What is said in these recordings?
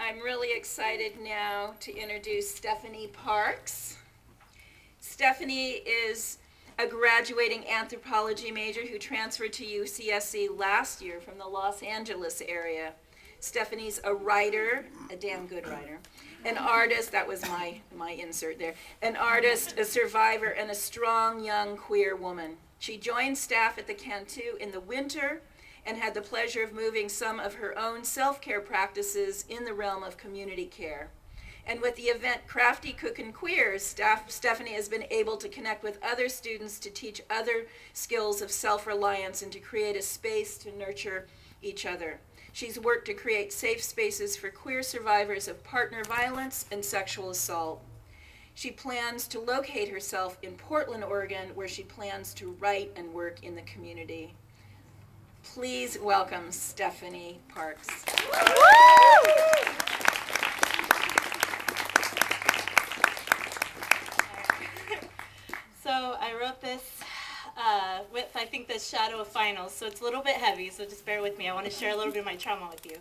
I'm really excited now to introduce Stephanie Parks. Stephanie is a graduating anthropology major who transferred to UCSC last year from the Los Angeles area. Stephanie's a writer, a damn good writer, an artist, that was my insert there, an artist, a survivor, and a strong young queer woman. She joined staff at the Cantu in the winter and had the pleasure of moving some of her own self-care practices in the realm of community care. And with the event Crafty Cookin' Queer, Stephanie has been able to connect with other students to teach other skills of self-reliance and to create a space to nurture each other. She's worked to create safe spaces for queer survivors of partner violence and sexual assault. She plans to locate herself in Portland, Oregon, where she plans to write and work in the community. Please welcome Stephanie Parks. So I wrote this with, I think, the shadow of finals, so it's a little bit heavy, so just bear with me. I want to share a little bit of my trauma with you.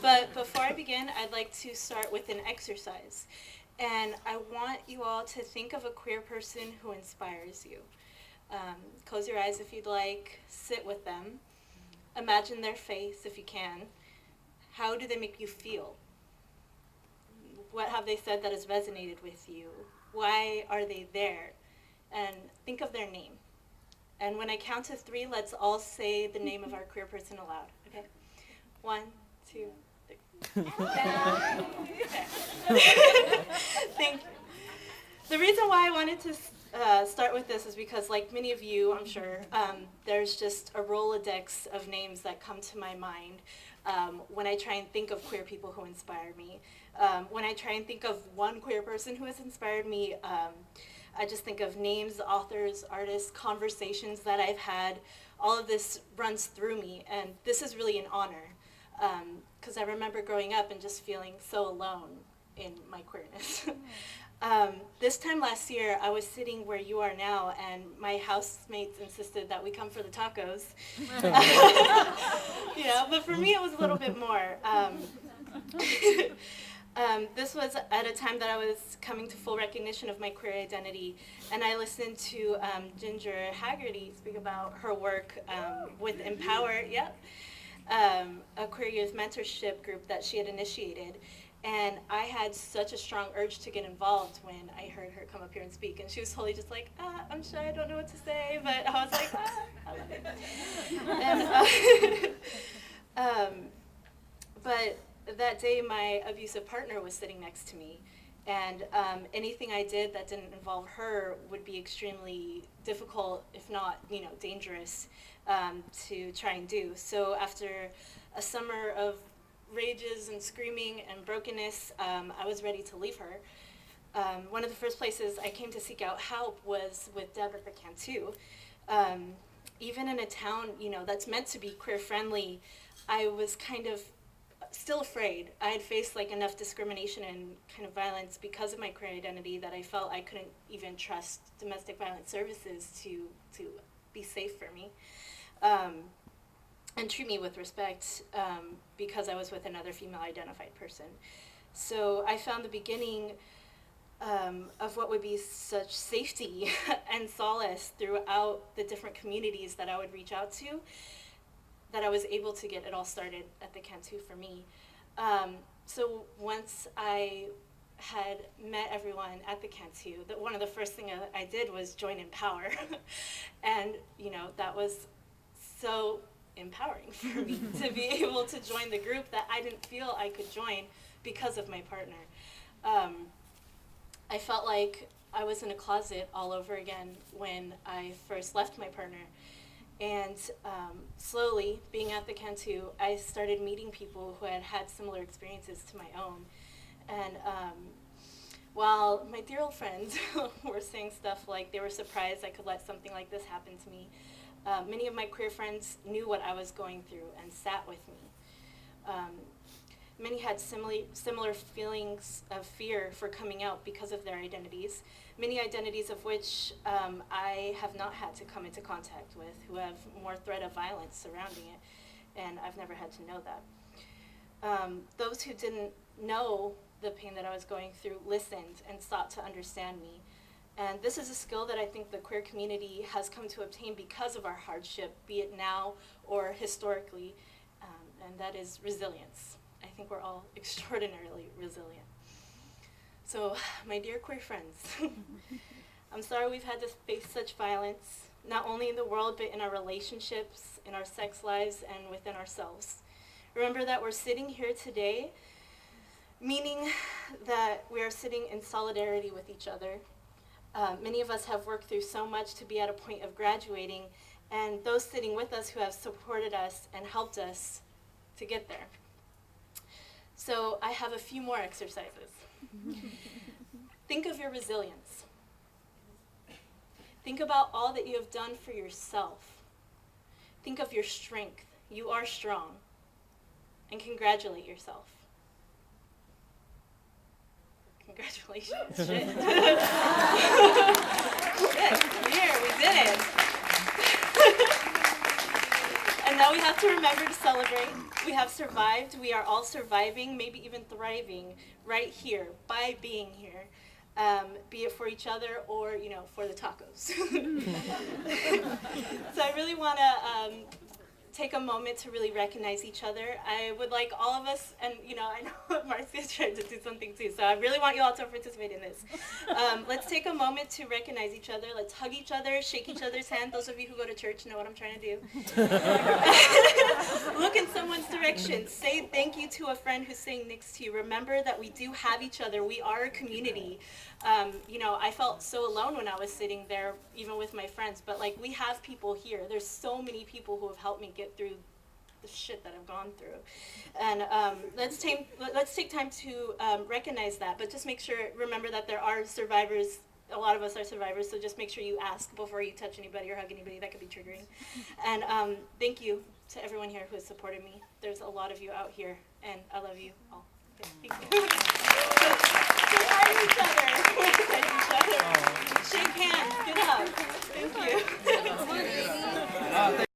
But before I begin, I'd like to start with an exercise. And I want you all to think of a queer person who inspires you. Close your eyes if you'd like, sit with them. Imagine their face if you can. How do they make you feel? What have they said that has resonated with you? Why are they there? And think of their name. And when I count to 3, let's all say the name of our queer person aloud, okay? 1, 2, 3. Thank you. The reason why I wanted to start with this is because, like many of you, I'm sure, there's just a Rolodex of names that come to my mind when I try and think of queer people who inspire me. When I try and think of one queer person who has inspired me, I just think of names, authors, artists, conversations that I've had. All of this runs through me, and this is really an honor, because I remember growing up and just feeling so alone in my queerness. This time last year, I was sitting where you are now, and my housemates insisted that we come for the tacos. But for me, it was a little bit more. This was at a time that I was coming to full recognition of my queer identity, and I listened to Ginger Haggerty speak about her work with Empower, a queer youth mentorship group that she had initiated. And I had such a strong urge to get involved when I heard her come up here and speak. And she was totally just like, I'm shy, I don't know what to say. But I was like, I love it. And, but that day, my abusive partner was sitting next to me. And anything I did that didn't involve her would be extremely difficult, if not, dangerous to try and do. So after a summer of rages and screaming and brokenness, I was ready to leave her. One of the first places I came to seek out help was with Deb at the Cantu. Even in a town, that's meant to be queer friendly, I was kind of still afraid. I had faced enough discrimination and kind of violence because of my queer identity that I felt I couldn't even trust domestic violence services to be safe for me. And treat me with respect because I was with another female-identified person. So I found the beginning of what would be such safety and solace throughout the different communities that I would reach out to, that I was able to get it all started at the Cantu for me. So once I had met everyone at the Cantu, one of the first things I did was join Empower. And that was so empowering for me to be able to join the group that I didn't feel I could join because of my partner. I felt like I was in a closet all over again when I first left my partner. And slowly, being at the Cantu, I started meeting people who had had similar experiences to my own. And while my dear old friends were saying stuff like they were surprised I could let something like this happen to me, many of my queer friends knew what I was going through and sat with me. Many had similar feelings of fear for coming out because of their identities, many identities of which I have not had to come into contact with, who have more threat of violence surrounding it, and I've never had to know that. Those who didn't know the pain that I was going through listened and sought to understand me. And this is a skill that I think the queer community has come to obtain because of our hardship, be it now or historically, and that is resilience. I think we're all extraordinarily resilient. So, my dear queer friends, I'm sorry we've had to face such violence, not only in the world, but in our relationships, in our sex lives, and within ourselves. Remember that we're sitting here today, meaning that we are sitting in solidarity with each other. Many of us have worked through so much to be at a point of graduating, and those sitting with us who have supported us and helped us to get there. So I have a few more exercises. Think of your resilience. Think about all that you have done for yourself. Think of your strength. You are strong. And congratulate yourself. Congratulations. Shit. Shit. We're here. We did it. And now we have to remember to celebrate. We have survived. We are all surviving, maybe even thriving right here by being here. Be it for each other or, for the tacos. So I really want to take a moment to really recognize each other. I would like all of us, and I know Marcia's trying to do something too, so I really want you all to participate in this. Let's take a moment to recognize each other. Let's hug each other, shake each other's hand. Those of you who go to church know what I'm trying to do. Look in someone's direction. Say thank you to a friend who's sitting next to you. Remember that we do have each other. We are a community. I felt so alone when I was sitting there, even with my friends, but we have people here. There's so many people who have helped me get through the shit that I've gone through. And let's take time to recognize that, but just remember that there are survivors. A lot of us are survivors, so just make sure you ask before you touch anybody or hug anybody. That could be triggering. And thank you to everyone here who has supported me. There's a lot of you out here, and I love you all. Thank you.